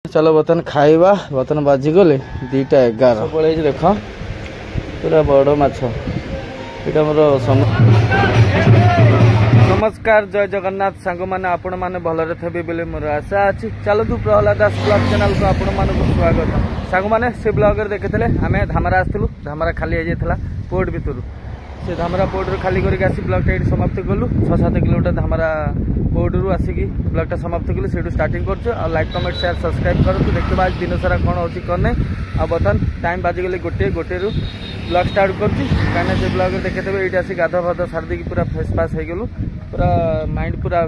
चलो बर्तन खाइबा बर्तन बाजिगले 2:11 पड़े देख पूरा बड़ माछ ये मोर नमस्कार जय जगन्नाथ सांग मैंने आपण मैंने भलरे थे बोले मोर आशा अच्छी चलतु प्रहलाद दास ब्लॉग चैनल को आपण मानक स्वागत सांग मैंने से ब्लॉग देखते आम धामरा आसलु धामरा खाली हो जाता पोर्ट भितर से धामरा पोर्ट रू खाली करके आसी ब्लॉग टा समाप्त कलु 6-7 किलोमीटर धामरा पोर्ट रू आसिकी ब्लॉग टा समाप्त कलु से स्टार्टिंग कर लाइक कमेंट शेयर सब्सक्राइब करूँ देखा आज दिन सारा कौन होती कौन नहीं आ बर्तमान टाइम बाजिगले गोटे रू ब्लॉग स्टार्ट करें से ब्लॉग देखते ये आसी गाध फाध सारी पूरा फेस पास हो गलु पूरा माइंड पूरा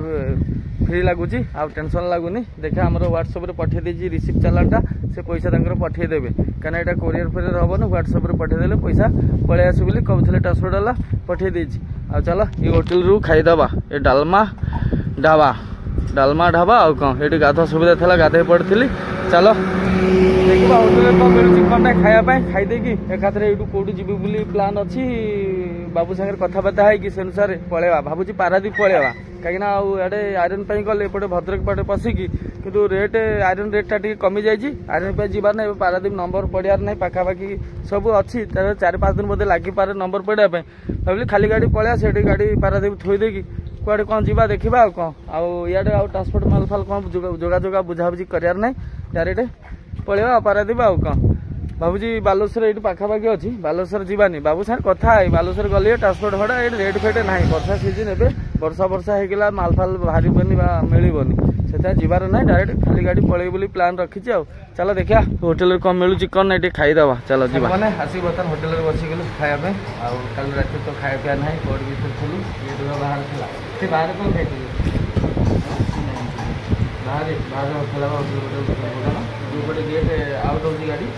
फ्री लगुच आ टेंशन लगुनि देखा आम व्हाट्सएप पठे दी रिसीप्ट चालानटा से पैसा पठेदेवे कहीं यहाँ कोरियर फोरियर हम ना व्हाट्सएप पठेदेले पैसा पलि आस बोली कहते ट्रांसफर डाला पठे देछि आ चलो ये होटेल रू खाईदबा ये डालमा ढाबा आ कौन ये गाध सुविधा था गाधे पड़ी चलो देखा होटेल कौन मिलूँ कौन ना खायापी खाईदेकी एकाथरे ये कौटू जी बोली प्लान अच्छी बाबू सागर कथबार्ता है से अनुसार पलैवा भावुँ पारादीप पलैवा कहीं आड़े आयरन गले एपटे भद्रक पटे पशिकी किंतु रेट आयरन रेटा टी कमी जाइए आयरन पे जीवार ना पारादीप नंबर पड़ार ना पाखापाखि सब अच्छी 4-5 दिन बोधे लगिपारे नंबर पड़ापी भाविली खाली गाड़ी पलैया से गाड़ी पारादीप थोदेकी कुआड़े कौन जीवा देखा कौन आड़े ट्रांसपोर्ट मालफाल कौन जोगा बुझाबुझी करार ना डायरेक्ट पलैया पारादीप आ कौन भावुँ बालेश्वर ये पाखापाखि अच्छी बालेश्वर जीवानी बाबू सार कथा है बालेश्वर गली ट्रांसपोर्ट भड़ा ये रेट फेट ना वर्षा सीजन ए वर्षा होगा मालफाल बाहर मिलबनी से जीवार ना डायरेक्ट खाली गाड़ी पलैब बोली प्लान रखी चलो देखा होटेल कौन मिलूँ कौन ना ये खाईदबा चलो जी मैंने आसिक बर्तमान होटेल बसिगलु खायापी कल रात तो खाया पिया ना कोर्ट भर थी ये बाहर थी बाहर कौन खाई बाहर होटेल गेट आउट हो गाड़ी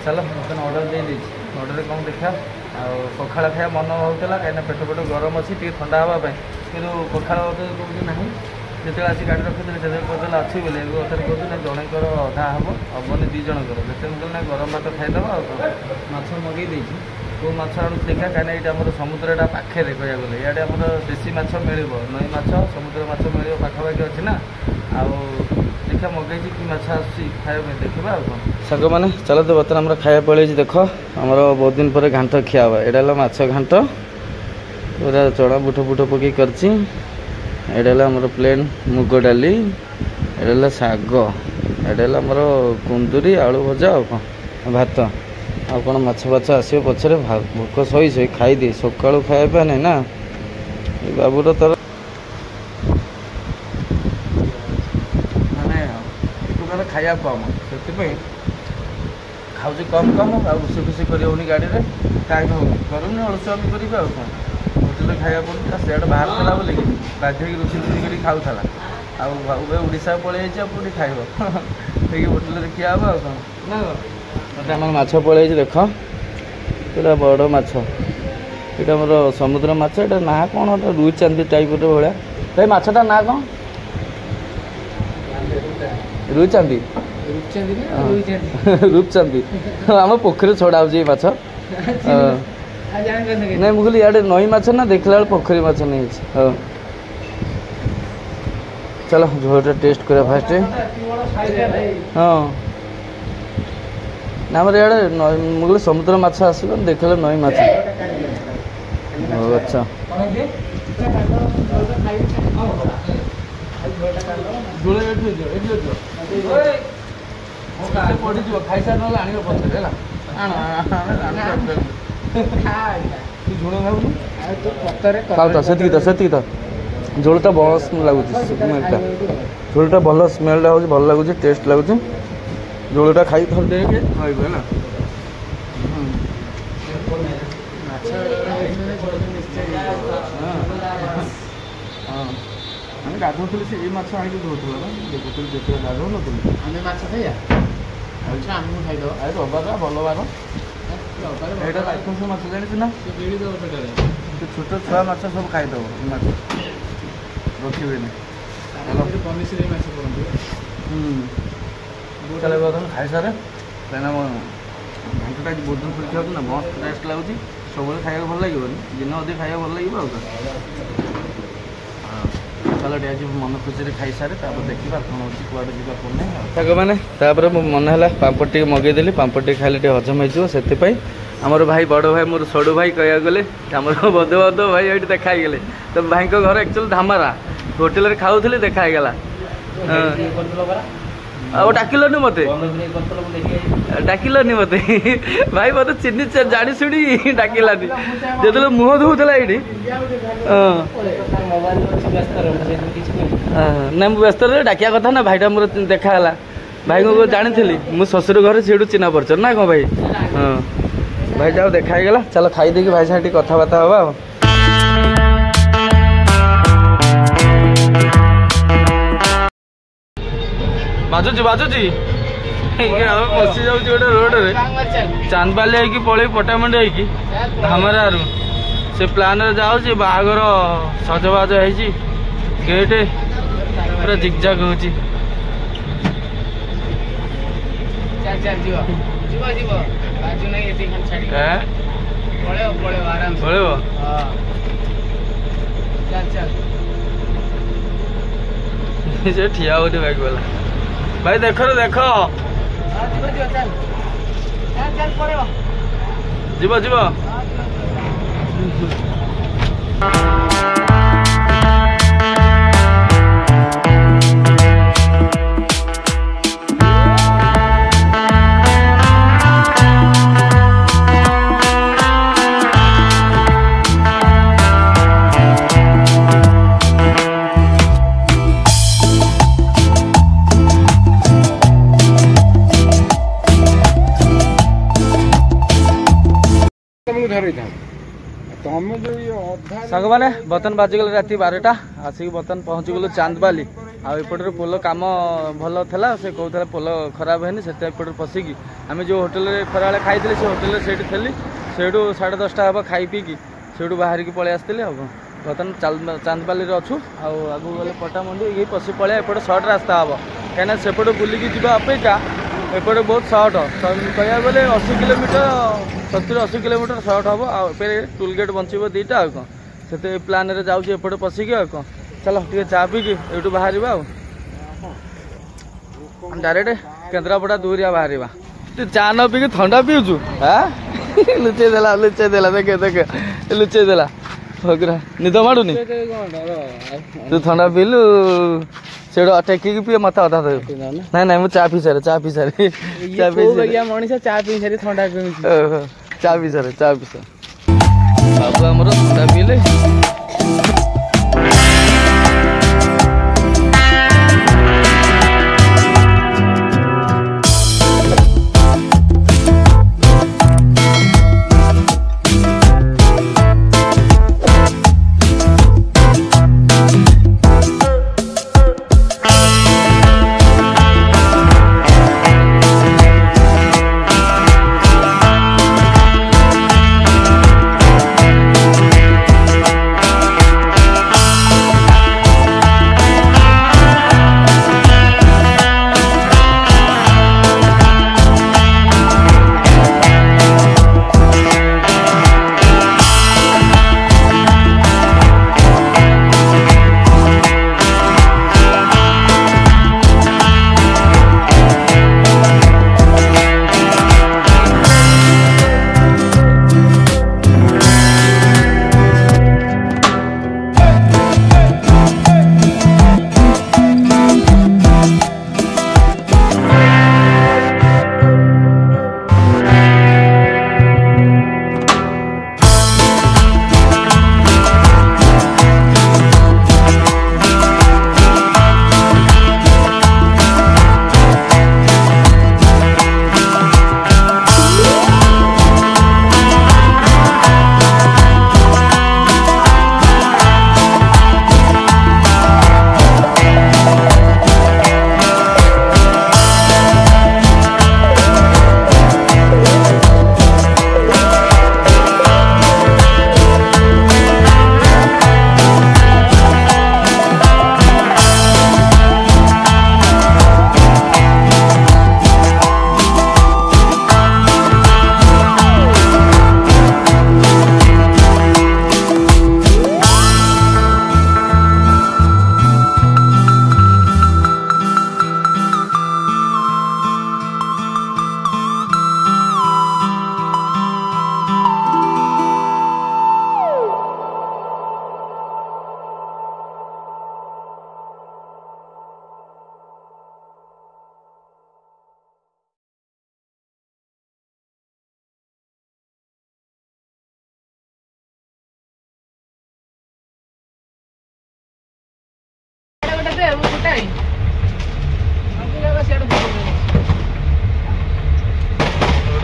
चलो बर्तमान ऑर्डर दे दीजिए ऑर्डर कौन देखा पखाड़ खाया मन होता कहीं पेट पेट गरम अच्छी टे ठंडा हाँपाई कि पखाड़ कौन ना जिते आसी गाड़ी रखी से कहते अच्छी बोले कथार कहते जनकर अधा हम हेनी 2 जनकर जिते ना गरम भात खाईदबा माछ मगई देती कौ माछ आणु देखा कहीं ये आम समुद्रटा पाखे कह गले इे आम देशी माछ मिल नई माछ समुद्र माछ मिल पाखापाखि अच्छी ना देखा मगई कि माछ आसमें देखा सांग मैंने चलो तो बर्तमान आम खाया पड़े देख आमर बहुत दिन पर घाट खिया हुआ यहाँ माछ घाट पूरा चढ़ा बुट पकई कर प्लेन मुग डाली यहाँ शाग यहाँ कुंदुरी आलू भजा आ कौन भात आ कौन माछ आसो पचर भोक सही खाईदे सका खाया नहीं ना बाबूर तर खाया कम से खाऊ कम रुषि फुषि करनी गाड़ी में टाइम हो करूनी अलुआमी करी कौन होटेल खाया पड़ा सीआड बाहर था बोले बाध्य रुषि फुषि कर खाऊला आशा पलि पुणी खाइब देखिए होटेल खिया हम कौन ना आम माछ पलि देख पूरा बड़ माछ ये मोर समुद्र माछ ये ना कौन रुई चांदी टाइप भाया भाई माछटा ना कौन रुईचांदी रूपचांदी आम पोखरी छड़ा हो माछ नहीं मुझे इे नई माछ ना देखला पोखरी माछ नहीं हाँ चलो झोलटा टेस्ट करा फास्ट हाँ ना इे मुझे समुद्र माछ आसो देखला नई माछ अच्छा खाई सारे ना आण पचर से झोलटा भल लगुच स्मेलटा झोलटा भल स्मेलटा हो भल लगुच टेस्ट लगुच झोलटा खाई थर देखे है आम गाधुली से माछ आगे धोला देखुल जिते गाधो नी खाइया रबार भल बार यहाँ लाइसेंस माछ जानी ना छोट छुआ माछ सब खाईदेव रखे चल बर्तमान खाई सारे कहीं घंटा बहुत दिन खुल खाऊ ना बहुत टेस्ट लगुच सब खाया भल लगे दिन अधिक खाया भल लगे चलो टे आज मन खुशी खाई सारे देखा कौन अच्छी कुआड़े जा कौन नहीं मैंने तापर मन है पापड़ टे मगेदेली पापड़ टे खाइले हजम हो आमर भाई बड़ भाई मोर सड़ू भाई कह गले आम बंधुबांधव भाई ये देखाई गले तो भाई घर एक्चुअली धामरा होटेल खाऊली देखाईगला डाकिलनि मत डाकिलनि मत भाई मत चिन्ह जानी शुणी डाकिलानी जो मुह धोला ये ना मुझे व्यस्त डाकिया कथा ना भाईटा मोर देखाला भाई को जानी मु शशुर घर से चिन्ह परच ना कौन भाई हाँ भाईटा देखाईगला चलो खाई देकी भाई साथ कथबार्ता हवा बाजुची बाजुची पशि जाऊँ गोटे रोड रे चांदबाली है पलि पटामुंडी है धामरारू से प्लान जाऊँ बाहागर सजबाज है गेट पूरा जिगजाग हो ठिया हो बैग वाला भाई देख रे देख जीव जीव सांग मैंने बर्तन बाजिगल राति 12टा आसिक बर्तन पहुँची गलु चांदबाली आउपटर पोल कम भल था से कहते पोल खराब है से पशिकी आम जो होटेल खरा खाई से होटेल से थी से 10:30 हम खाई पीकी से बाहर की पलि आसती बर्तमान चांदबाली अच्छु आगू गले पटामुंडी ये पशि पलि एपटे सर्ट रास्ता हम कहीं सेपटे बुलिकी जा अपेक्षा एपटे बहुत सर्ट कह गले 80 किलोमीटर 70-80 किलोमीटर सर्ट हम टोल गेट बंचब दीटा कौन से प्लान जाऊँगी एपटे पशिकी कौन चलो टे चा पीकी ये बाहर डायरेक्ट केन्द्रापड़ा दूरिया बाहर तू चा न पीकी थंडा पीऊचु हाँ लुचेदेला देखे देखे लुचेदेला भगरा निद माड़ुनी तू थंडा पीलु से टेकिकी पी मत अधा ना ना मुझे चा पी सारे मनीष चा पी सारी थंडा चा पी सारे बाबू आमर थंडा पीले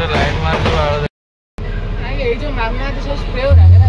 लाइट मार जो मारना तो सब स्प्रे हो रहा है ना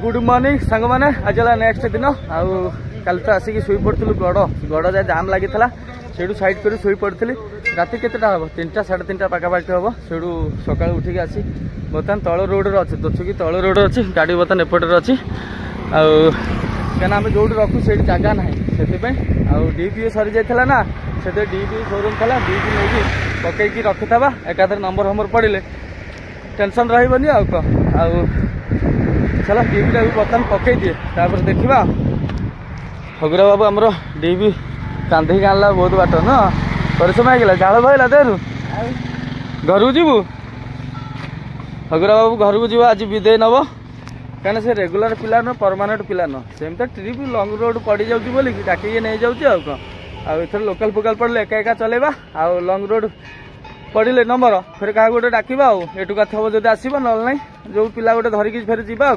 गुड मॉर्निंग सांग मैंने आज नेक्स्ट दिन कल तो आसिक शुई पड़ू गड़ जा जाम लगी से सैड कर शुई पड़ी राति केतेटा हम 3टा 3:30 पाखापाखि हम से सका उठिक आसी बर्तमान तल रोड अच्छे दोचुकी तल रोड अच्छी गाड़ी बर्तमान एपटर अच्छी आम जो रखू से जगह ना से डीपी सरी जाता ना से डीपी शोरूम था डीपी नहीं पकईकी रखिथा एकाधर नंबर फंबर पड़े टेंशन रही आउ चलो डीपीटा भी बर्तमान पकई दिए तापर देखा हगुरा बाबू आमर डीपी कांधिक आनला बहुत बाट न परिश्रम होगा झाड़ बहला देहरु घर को जीवु हगुरा बाबू घर को जीव आज विदे नब कहीं से रेगुलर पिला न परमानेंट पिला न सेमती ट्रिप लंग रोड पड़ जाऊँगी बोली डाक नहीं जाऊँ आउ लोकल फोकाल पड़े एका एका चलेबा आउ लंग रोड पड़े नंबर फिर क्या गोटे डाकवा आठू का थब जब आसब ना जो पिला गोटे धरिकी फेर जा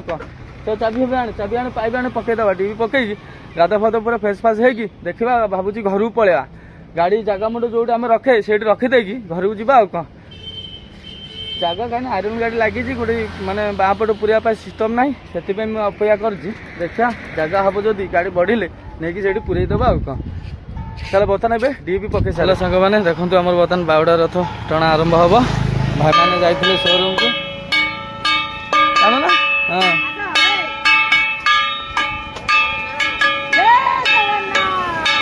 तो चाबी चाबी आने पाइप आने पकईदे डीबी पकईकी गाधा फाध पूरा फेस फास होगी देखा भावुँ घर को पलैया गाड़ी जगह मुंड जो आम रखे से रखीदेकी घर को जा जगह कहीं आयरन गाड़ी लगी गोटे मानने बाँपट पूरा सिस्टम ना से अपेक्षा कर देखा जगह हम जदि गाड़ी बढ़िले नहीं कि पूरेदेव आउ कौन चलो बर्तमान ए डीपी पकई सारे सांग मैंने देखो आम बर्तमान बावड़ा रथ टणा आरंभ हम भाई मैंने जाते शोरूम को आण ना हाँ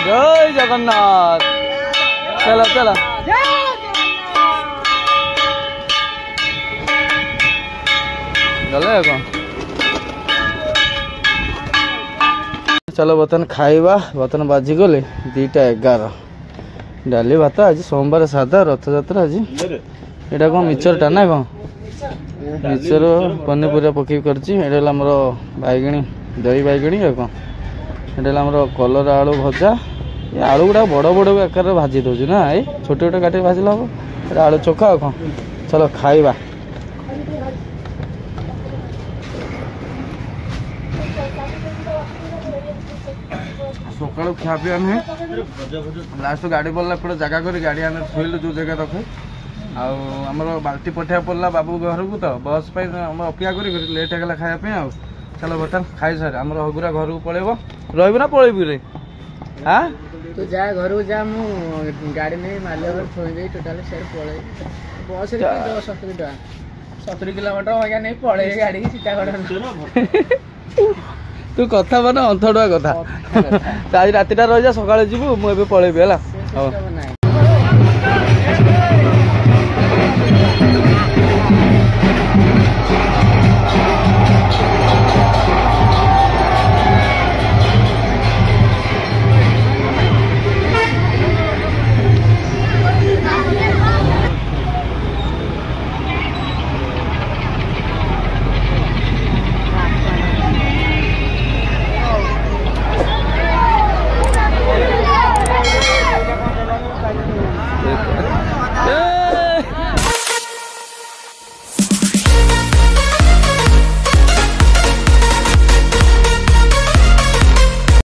जय जगन्नाथ चलो चलो गले कौन चलो बर्तमान खाइबा बर्तमान बाजी गले 2:11 डाली भात आज सोमवार सादा रथ यात्रा आज यहाँ कौन मिक्सरटा ना कौन मिक्सर पनीपरिया पकई करमर बैगणी दही बैगणी कौन यहाँ कलर आलू भजा ये आलू गुड़ा बड़ बड़ आकार भाजी दौर ना ये छोटे छोटे काटे भाजिले हम आलू चोखा कौन चलो खाइबा सका खियापिया नुहे लास्ट गाड़ी पड़ा एपटे जगह कर गाड़ी आने थोलु जो जगह रखे आमर बाल्टी पठा पड़ा बाबू घर को तो बस अपेक्षा कर लेट होगा खायापी आ चलो बर्तमान खाई सारे आम हगुरा घर को पलैब रही ना पलैबू रे हाँ तू जा घर को जा मु गाड़ी नहीं माल्य थोड़ी टोटाल से पलि बस 70 टका 70 किलोमीटर आज्ञा नहीं पड़े गाड़ी सीता तू कथा माने अंथडुआ कथा तो आज रातिटा रही जा सकाळे जीवु मु एबे पळेबी हला हो